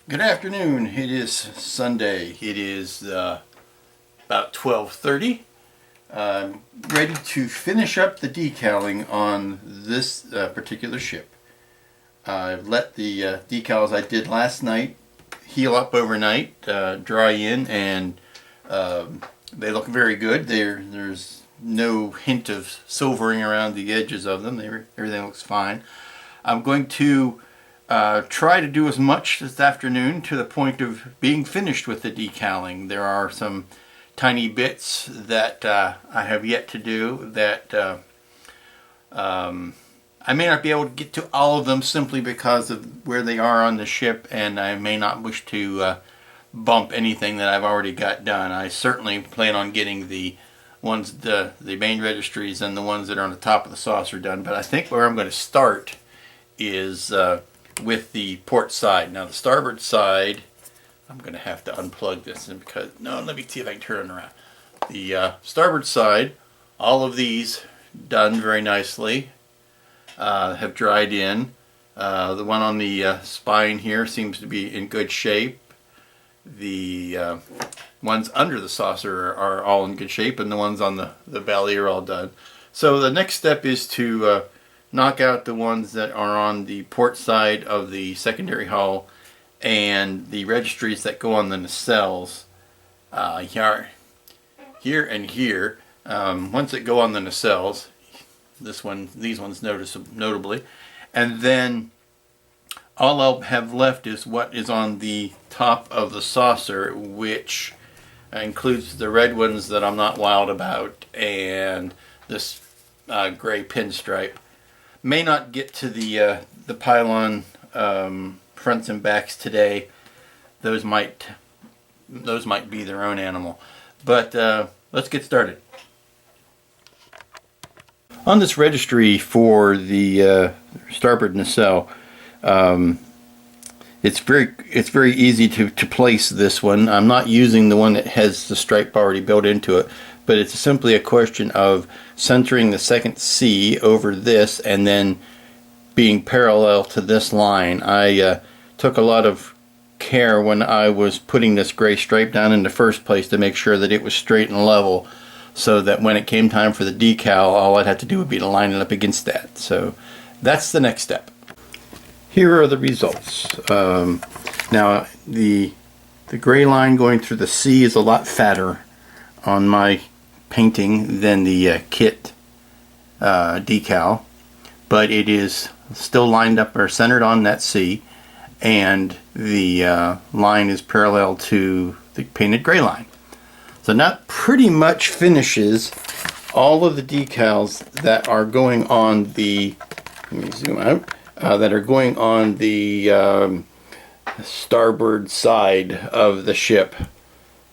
Good afternoon. It is Sunday. It is about 12:30. I'm ready to finish up the decaling on this particular ship. I've let the decals I did last night heal up overnight, dry in, and they look very good. There's no hint of silvering around the edges of them. Everything looks fine. I'm going to try to do as much this afternoon to the point of being finished with the decaling. There are some tiny bits that I have yet to do that I may not be able to get to all of them simply because of where they are on the ship, and I may not wish to bump anything that I've already got done. I certainly plan on getting the main registries and the ones that are on the top of the saucer done, but I think where I'm going to start is with the port side. Now the starboard side, I'm going to have to unplug this because, no, let me see if I can turn it around. The starboard side, all of these done very nicely, have dried in. The one on the spine here seems to be in good shape. The ones under the saucer are all in good shape, and the ones on the belly are all done. So the next step is to knock out the ones that are on the port side of the secondary hull and the registries that go on the nacelles here and here. Ones that go on the nacelles, these ones notably, and then all I'll have left is what is on the top of the saucer, which includes the red ones that I'm not wild about and this gray pinstripe. May not get to the pylon fronts and backs today. Those might be their own animal. But let's get started. On this registry for the starboard nacelle, it's very easy to place this one. I'm not using the one that has the stripe already built into it, but it's simply a question of centering the second C over this and then being parallel to this line. I took a lot of care when I was putting this gray stripe down in the first place to make sure that it was straight and level, so that when it came time for the decal, all I'd have to do would be to line it up against that. So that's the next step. Here are the results. Now the gray line going through the C is a lot fatter on my painting than the kit decal, but it is still lined up or centered on that C, and the line is parallel to the painted gray line. So that pretty much finishes all of the decals that are going on the, let me zoom out, that are going on the starboard side of the ship.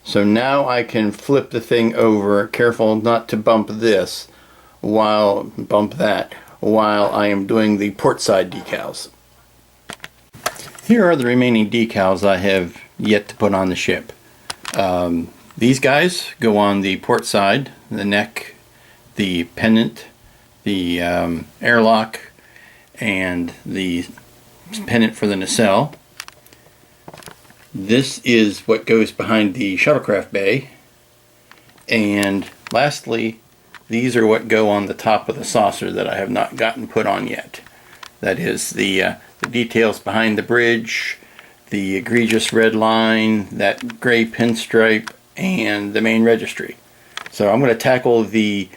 So now I can flip the thing over, careful not to bump that while I am doing the port side decals. Here are the remaining decals I have yet to put on the ship. These guys go on the port side, the neck, the pennant, the airlock, and the pennant for the nacelle. This is what goes behind the shuttlecraft bay. And lastly, these are what go on the top of the saucer that I have not gotten put on yet. That is the details behind the bridge, the egregious red line, that gray pinstripe, and the main registry. So I'm going to tackle the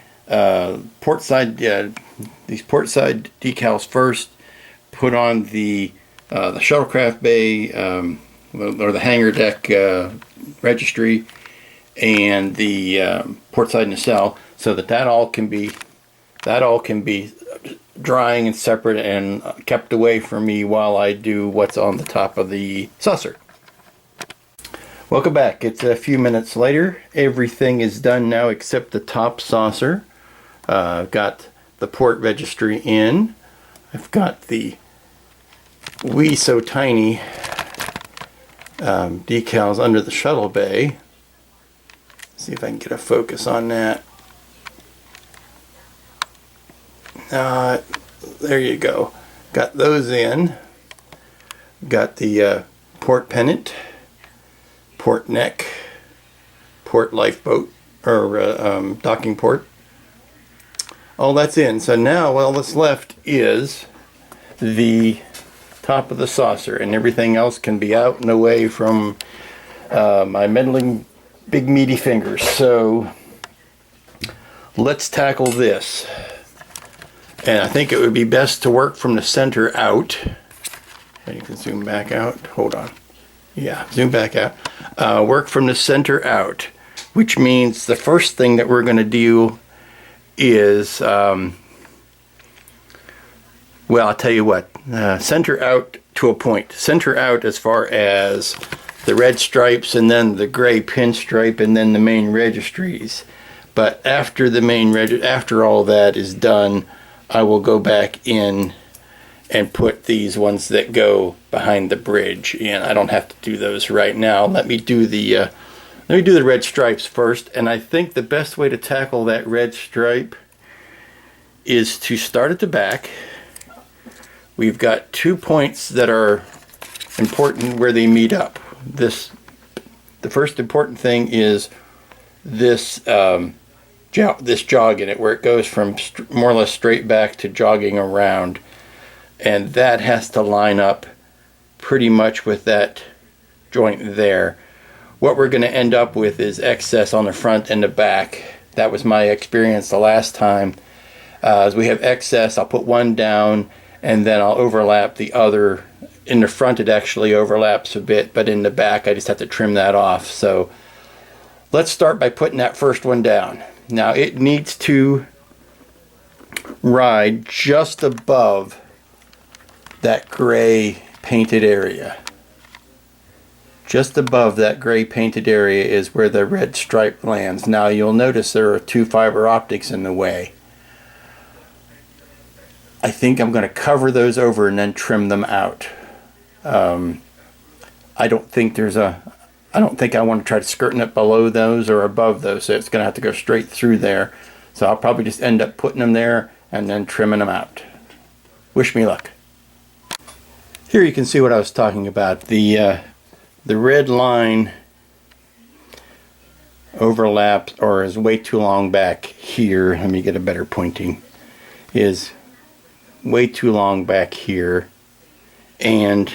port side decals first, put on the shuttlecraft bay, or the hangar deck registry, and the port side nacelle, so that all can be drying and separate and kept away from me while I do what's on the top of the saucer. Welcome back. It's a few minutes later. Everything is done now except the top saucer. I've got the port registry in. I've got the wee so tiny decals under the shuttle bay. See if I can get a focus on that. There you go. Got those in. Got the port pennant, port neck, port lifeboat, or docking port. All that's in. So now all that's left is the top of the saucer, and everything else can be out and away from my meddling big meaty fingers. So let's tackle this. And I think it would be best to work from the center out. And you can zoom back out. Hold on. Yeah, zoom back out. Work from the center out, which means the first thing that we're going to do is, well, I'll tell you what, center out to a point. Center out as far as the red stripes and then the gray pinstripe and then the main registries. But after the main after all that is done, I will go back in and put these ones that go behind the bridge in. I don't have to do those right now. Let me do the red stripes first, and I think the best way to tackle that red stripe is to start at the back. We've got 2 points that are important where they meet up. The first important thing is this this jog in it, where it goes from more or less straight back to jogging around, and that has to line up pretty much with that joint there. What we're going to end up with is excess on the front and the back. That was my experience the last time. As we have excess, I'll put one down and then I'll overlap the other. In the front it actually overlaps a bit, but in the back I just have to trim that off. So let's start by putting that first one down. Now it needs to ride just above that gray painted area. Just above that gray painted area is where the red stripe lands. Now you'll notice there are 2 fiber optics in the way. I think I'm going to cover those over and then trim them out. I don't think I want to try to skirting it below those or above those, so it's going to have to go straight through there. So I'll probably just end up putting them there and then trimming them out. Wish me luck. Here you can see what I was talking about. The red line overlaps, or is way too long back here. Let me get a better pointing. Is way too long back here and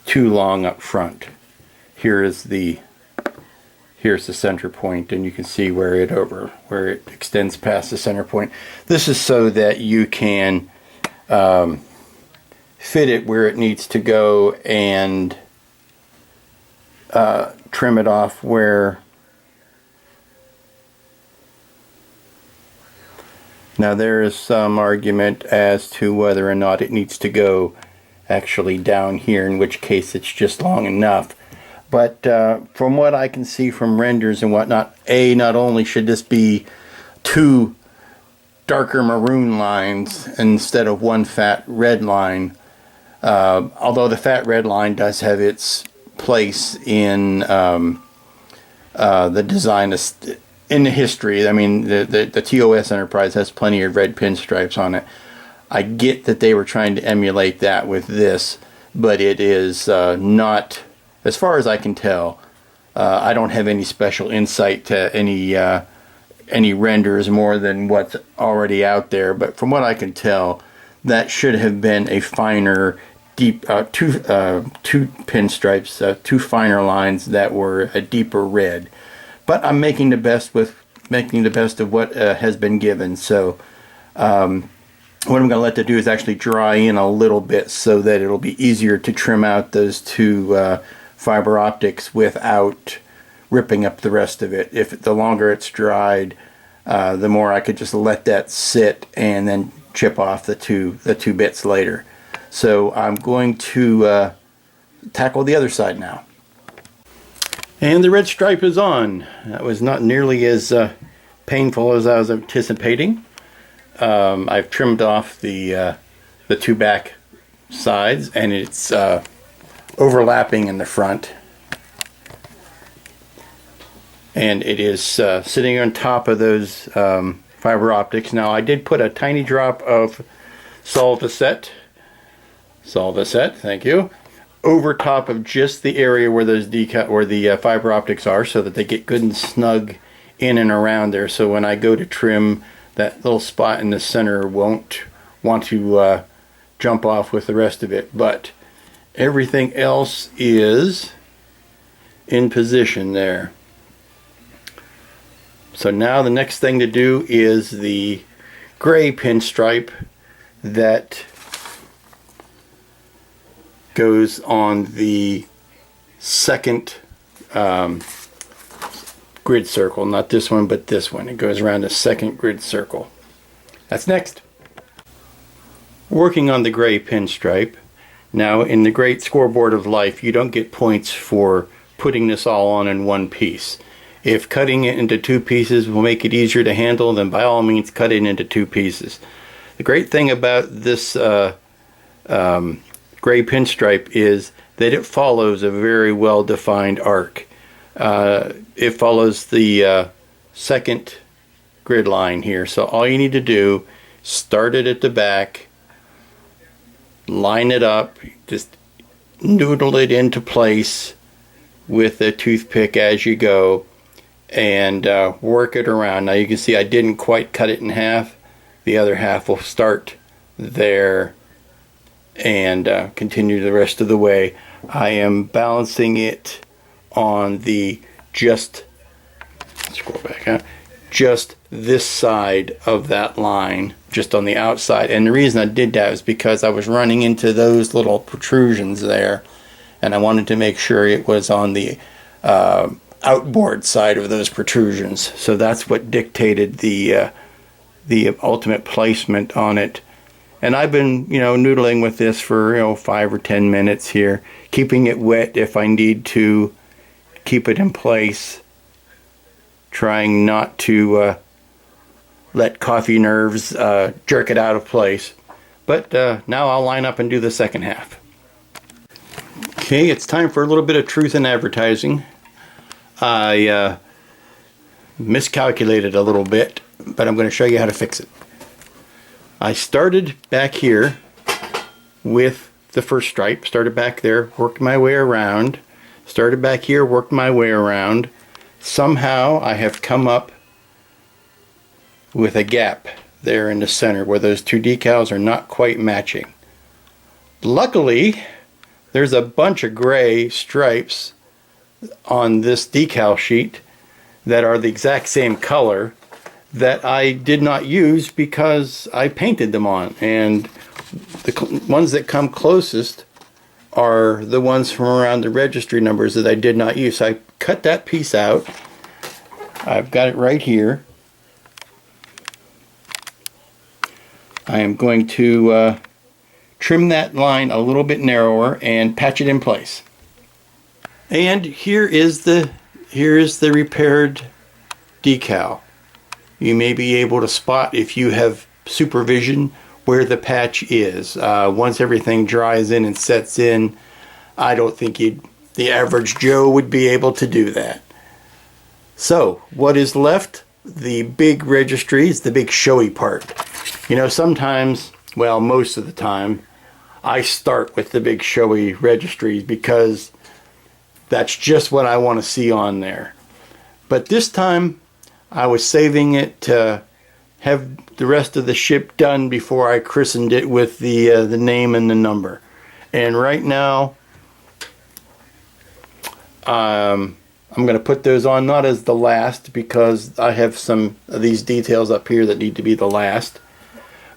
too long up front. Here's the center point, and you can see where it extends past the center point. This is so that you can fit it where it needs to go and trim it off where. Now there is some argument as to whether or not it needs to go actually down here, in which case it's just long enough. But from what I can see from renders and whatnot, not only should this be 2 darker maroon lines instead of 1 fat red line, although the fat red line does have its place in the design in the history. I mean, the TOS Enterprise has plenty of red pinstripes on it. I get that they were trying to emulate that with this, but it is not, as far as I can tell. I don't have any special insight to any renders more than what's already out there, but from what I can tell, that should have been a finer, deep, two pinstripes, 2 finer lines that were a deeper red. But I'm making the best of what has been given. So what I'm going to let that do is actually dry in a little bit so that it'll be easier to trim out those 2 fiber optics without ripping up the rest of it. The longer it's dried, the more I could just let that sit and then chip off the two bits later. So I'm going to tackle the other side now. And the red stripe is on. That was not nearly as painful as I was anticipating. I've trimmed off the 2 back sides, and it's overlapping in the front. And it is sitting on top of those fiber optics. Now I did put a tiny drop of Solvacet, thank you, over top of just the area where those fiber optics are, so that they get good and snug in and around there. So when I go to trim, that little spot in the center won't want to jump off with the rest of it. But everything else is in position there. So now the next thing to do is the gray pinstripe that goes on the second grid circle. Not this one, but this one. It goes around the second grid circle. That's next. Working on the gray pinstripe. Now, in the great scoreboard of life, you don't get points for putting this all on in one piece. If cutting it into two pieces will make it easier to handle, then by all means cut it into two pieces. The great thing about this gray pinstripe is that it follows a very well defined arc. It follows the second grid line here. So all you need to do, start it at the back, line it up, just noodle it into place with a toothpick as you go, and work it around. Now you can see I didn't quite cut it in half. The other half will start there and continue the rest of the way. I am balancing it on the just this side of that line, just on the outside. And the reason I did that is because I was running into those little protrusions there, and I wanted to make sure it was on the outboard side of those protrusions. So that's what dictated the ultimate placement on it. And I've been, noodling with this for 5 or 10 minutes here, keeping it wet if I need to keep it in place, trying not to let coffee nerves jerk it out of place. But now I'll line up and do the second half. Okay, it's time for a little bit of truth in advertising. I miscalculated a little bit, but I'm going to show you how to fix it. I started back here with the first stripe, started back there, worked my way around, started back here, worked my way around. Somehow I have come up with a gap there in the center where those two decals are not quite matching. Luckily, there's a bunch of gray stripes on this decal sheet that are the exact same color that I did not use because I painted them on, and the ones that come closest are the ones from around the registry numbers that I did not use. So I cut that piece out. I've got it right here. I am going to trim that line a little bit narrower and patch it in place. And here is the repaired decal. You may be able to spot, if you have supervision, where the patch is. Once everything dries in and sets in, I don't think the average Joe would be able to do that. So what is left? The big registries, the big showy part. Sometimes, well, most of the time, I start with the big showy registries because that's just what I want to see on there. But this time I was saving it to have the rest of the ship done before I christened it with the name and the number. And right now I'm going to put those on, not as the last, because I have some of these details up here that need to be the last.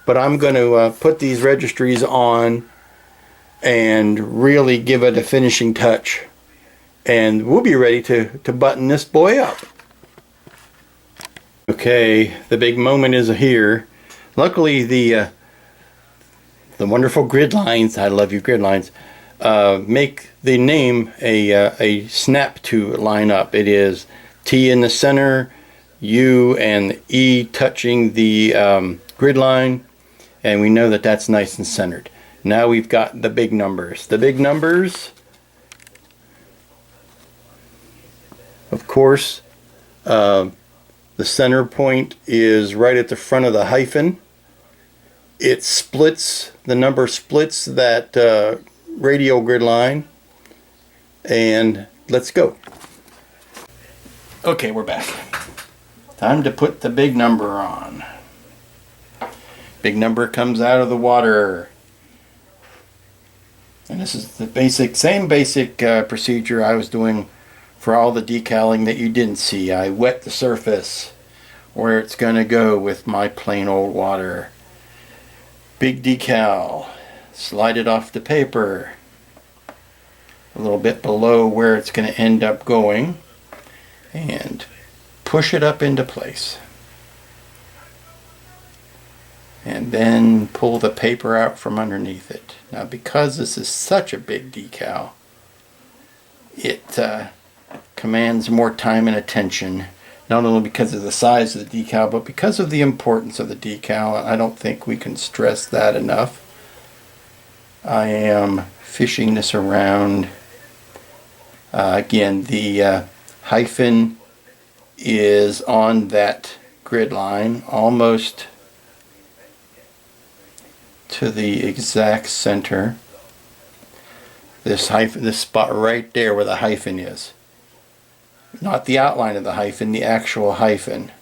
But I'm going to put these registries on and really give it a finishing touch. And we'll be ready to button this boy up. Okay, the big moment is here. Luckily, the wonderful grid lines, I love you grid lines, make the name a snap to line up. It is T in the center, U and E touching the grid line, and we know that that's nice and centered. Now we've got the big numbers. The big numbers, of course, the center point is right at the front of the hyphen. It splits, the number splits that radial grid line and let's go. Okay, we're back. Time to put the big number on. Big number comes out of the water. And this is the same basic procedure I was doing for all the decaling that you didn't see. I wet the surface where it's going to go with my plain old water. Big decal. Slide it off the paper a little bit below where it's going to end up going, and push it up into place. And then pull the paper out from underneath it. Now, because this is such a big decal, it commands more time and attention, not only because of the size of the decal, but because of the importance of the decal. I don't think we can stress that enough. I am fishing this around. Again, the hyphen is on that grid line, almost to the exact center. This hyphen, this spot right there where the hyphen is. Not the outline of the hyphen, the actual hyphen.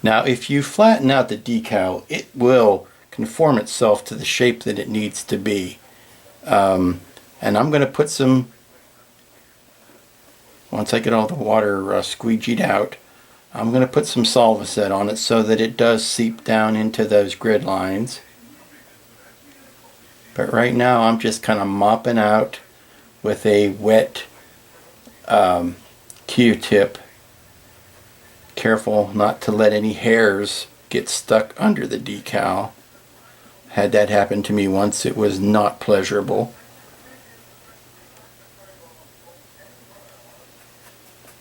Now, if you flatten out the decal, it will conform itself to the shape that it needs to be. And I'm going to put some, once I get all the water squeegeed out, I'm going to put some Solvaset on it so that it does seep down into those grid lines. But right now I'm just kind of mopping out with a wet Q-tip. Careful not to let any hairs get stuck under the decal. Had that happen to me once, it was not pleasurable.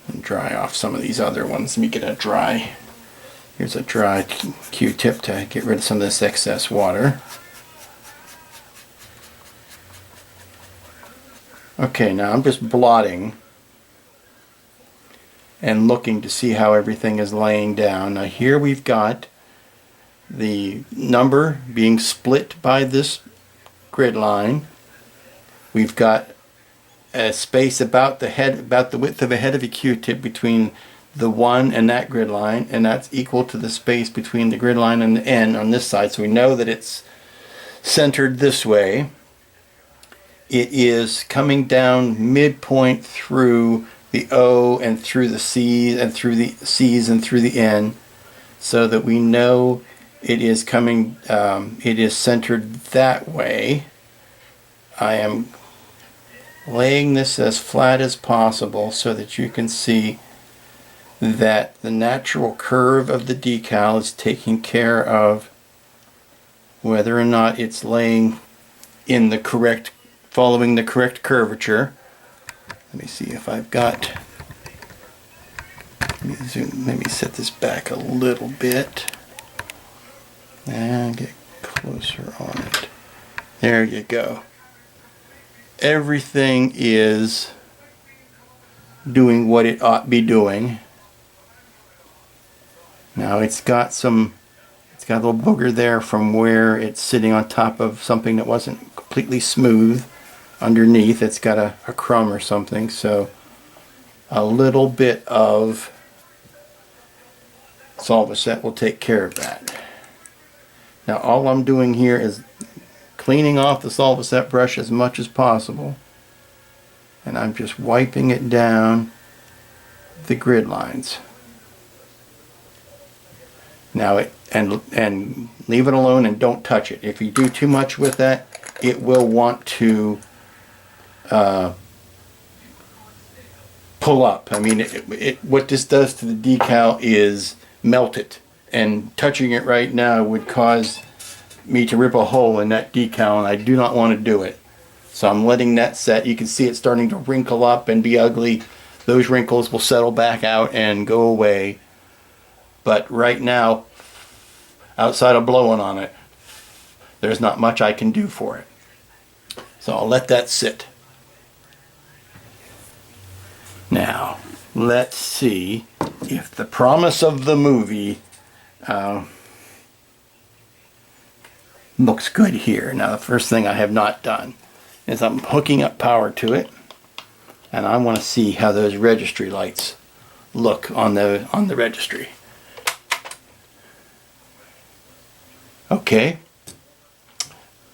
And dry off some of these other ones. Let me get a dry, here's a dry Q-tip to get rid of some of this excess water. Okay, now I'm just blotting and looking to see how everything is laying down. Now here we've got the number being split by this grid line. We've got a space about the head, about the width of the head of a Q-tip between the 1 and that grid line, and that's equal to the space between the grid line and the N on this side, so we know that it's centered this way. It is coming down midpoint through the O and through the C's and through the C's and through the N, so that we know it is coming, it is centered that way. I am laying this as flat as possible so that you can see that the natural curve of the decal is taking care of whether or not it's laying in the correct, following the correct curvature. Let me see if I've got, let me zoom, let me set this back a little bit and get closer on it. There you go. Everything is doing what it ought to be doing. Now it's got a little booger there from where it's sitting on top of something that wasn't completely smooth. Underneath it's got a crumb or something, so a little bit of Solvaset will take care of that. Now all I'm doing here is cleaning off the Solvaset brush as much as possible, and I'm just wiping it down the grid lines. Now and leave it alone and don't touch it. If you do too much with that, it will want to pull up. I mean, what this does to the decal is melt it, and touching it right now would cause me to rip a hole in that decal, and I do not want to do it. So I'm letting that set. You can see it starting to wrinkle up and be ugly. Those wrinkles will settle back out and go away. But right now, outside of blowing on it, there's not much I can do for it. So I'll let that sit. Now, let's see if the promise of the movie looks good here. Now, the first thing I have not done is I'm hooking up power to it, and I want to see how those registry lights look on the registry. Okay,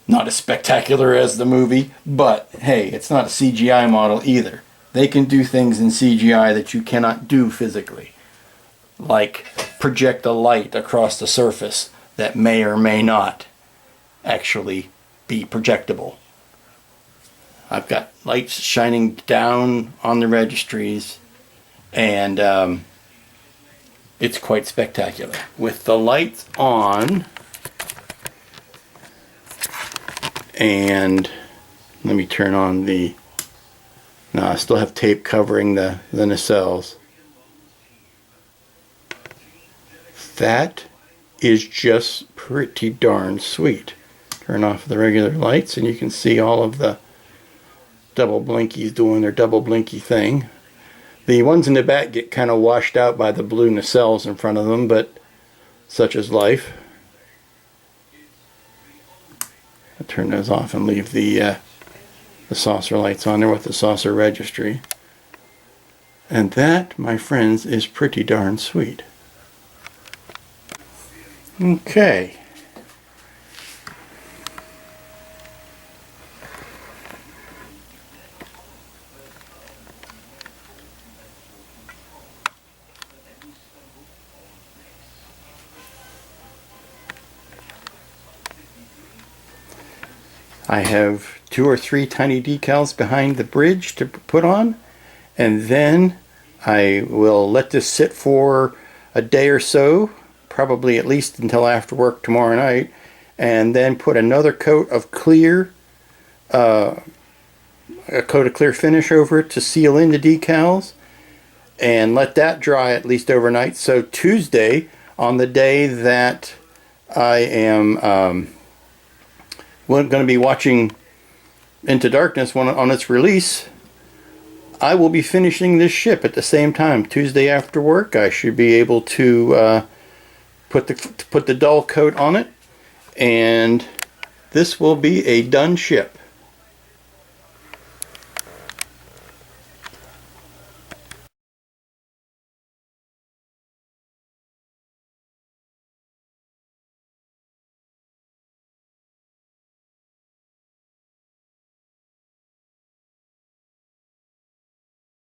not as spectacular as the movie, but hey, it's not a CGI model either. They can do things in CGI that you cannot do physically, like project a light across the surface that may or may not actually be projectable. I've got lights shining down on the registries, and it's quite spectacular. With the lights on, and let me turn on the, no, I still have tape covering the nacelles. That is just pretty darn sweet. Turn off the regular lights and you can see all of the double blinkies doing their double blinky thing. The ones in the back get kind of washed out by the blue nacelles in front of them, but such is life. I'll turn those off and leave the saucer lights on there with the saucer registry. And that, my friends, is pretty darn sweet. Okay. I have 2 or 3 tiny decals behind the bridge to put on, and then I will let this sit for a day or so, probably at least until after work tomorrow night, and then put another coat of clear, a coat of clear finish over it to seal in the decals, and let that dry at least overnight. So Tuesday, on the day that I am going to be watching Into Darkness on its release, I will be finishing this ship at the same time. Tuesday after work, I should be able to put the dull coat on it, and this will be a done ship.